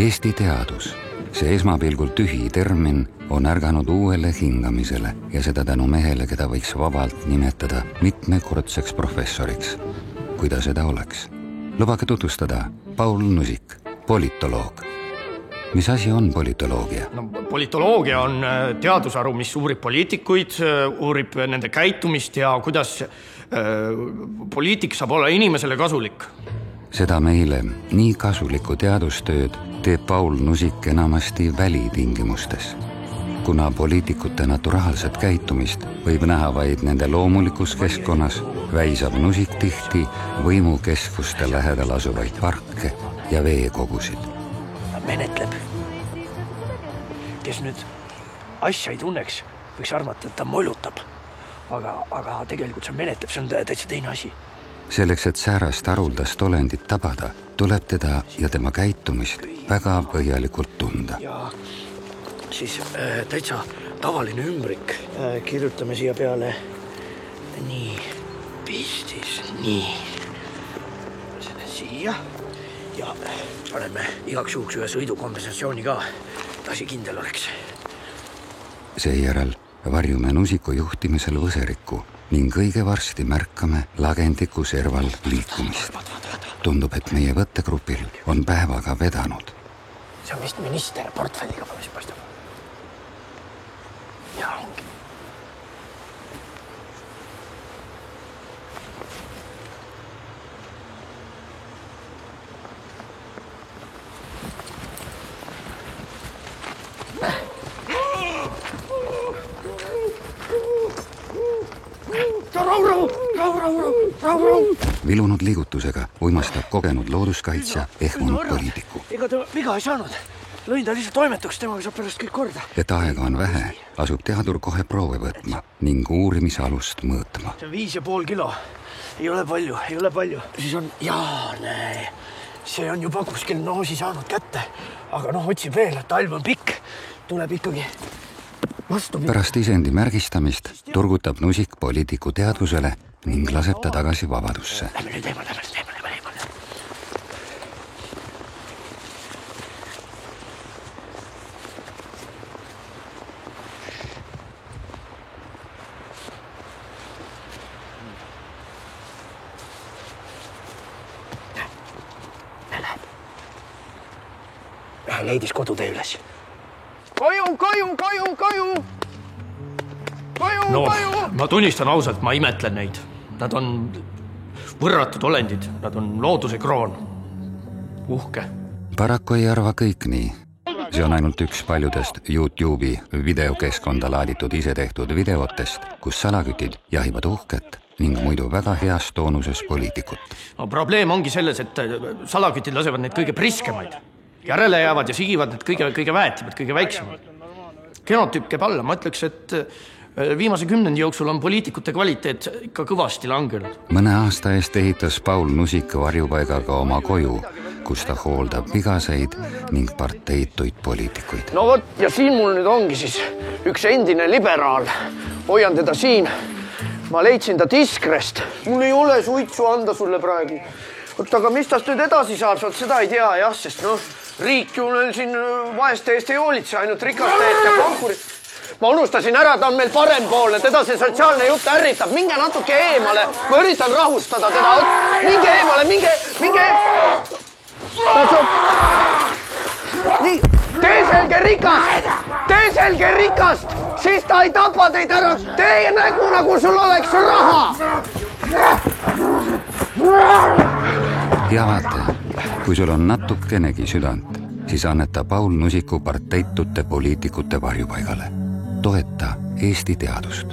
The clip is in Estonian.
Eesti teadus, see esmapilgul tühi termin, on ärganud uuele hingamisele ja seda tänu mehele, keda võiks vabalt nimetada mitmekordseks professoriks. Kui ta seda oleks. Lubage tutvustada Paul Nusik, politoloog. Mis asi on politoloogia? Politoloogia on teadusharu, mis uurib poliitikuid, uurib nende käitumist ja kuidas poliitik saab olla inimesele kasulik. Seda meile nii kasulikku teadustööd teeb Paul Nusik enamasti välitingimustes. Kuna poliitikute naturaalset käitumist võib näha vaid nende loomulikus keskkonnas, väisab Nusik tihti võimukeskuste lähedal asuvaid parke ja veekogusid. Menetleb. Kes nüüd asja ei tunneks, võiks arvata, et ta molutab. Aga tegelikult see menetleb, see on täitsa teine asi. Selleks, et säärast haruldast olendit tabada, tuleb teda ja tema käitumist väga põhjalikult tunda. Ja siis täitsa tavaline ümbrik. Kirjutame siia peale nii, pistis, nii. Siia ja paneme igaks juhuks ühe sõidukompensatsiooni ka, et asi kindel oleks. Seejärel varjume Nusiku juhtimisel võserikku ning õige varsti märkame lagendiku serval liikumist. Tundub, et meie võttegrupil on päevaga vedanud. See on vist minister portfelliga paistab. Ja ongi. Vilunud liigutusega uimastab kogenud looduskaitsja ehmunud poliitiku. Ega ta viga ei saanud. Lõin ta lihtsalt toimetuks, temaga saab pärast kõik korda. Et aega on vähe, asub teadur kohe proove võtma ning uurimisalust mõõtma. See on 5,5 kilo. Ei ole palju. Siis on, näe, see on juba kuskil noosi saanud kätte. Aga otsib veel, et talv on pikk. Tuleb ikkagi vastu. Pärast isendi märgistamist turgutab Nusik poliitiku teadvusele ning laseb ta tagasi vabadusse. Lähme nüüd eemale. Leidis kodutee üles. Koju! Ma tunnistan ausalt, ma imetlen neid. Nad on võrratud olendid, nad on looduse kroon. Uhke. Paraku ei arva kõik nii. See on ainult üks paljudest YouTube'i videokeskkonda laaditud isetehtud videotest, kus salakütid jahivad uhket ning muidu väga heas toonuses poliitikut. Probleem ongi selles, et salakütid lasevad neid kõige priskemaid. Järele jäävad ja sigivad need kõige väetimad, kõige väiksemad. Genotüüp käib alla, ma ütleks, et viimase 10 jooksul on poliitikute kvaliteet ikka kõvasti langenud. Mõne aasta eest ehitas Paul Nusik varjupaigaga oma koju, kus ta hooldab vigaseid ning parteituid poliitikuid. No vot, ja siin mul nüüd ongi siis üks endine liberaal. Hoian teda siin. Ma leidsin ta Diskrest. Mul ei ole suitsu anda sulle praegu. Aga mis tast nüüd edasi saab, seda ei tea, jah, sest riik ju siin vaeste eest ei hoolitse, ainult rikaste eest ja konkurid. Ma unustasin ära, ta on meil parempoolne, teda see sotsiaalne jutt ärritab. Minge natuke eemale, ma üritan rahustada teda. Minge eemale, minge. Nii, tee selge rikast, siis ta ei tapa teid ära. Tee nägu, nagu sul oleks raha. Ja vaata, kui sul on natukenegi südant, siis anneta Paul Nusiku parteitute poliitikute varjupaigale. Toeta Eesti teadust.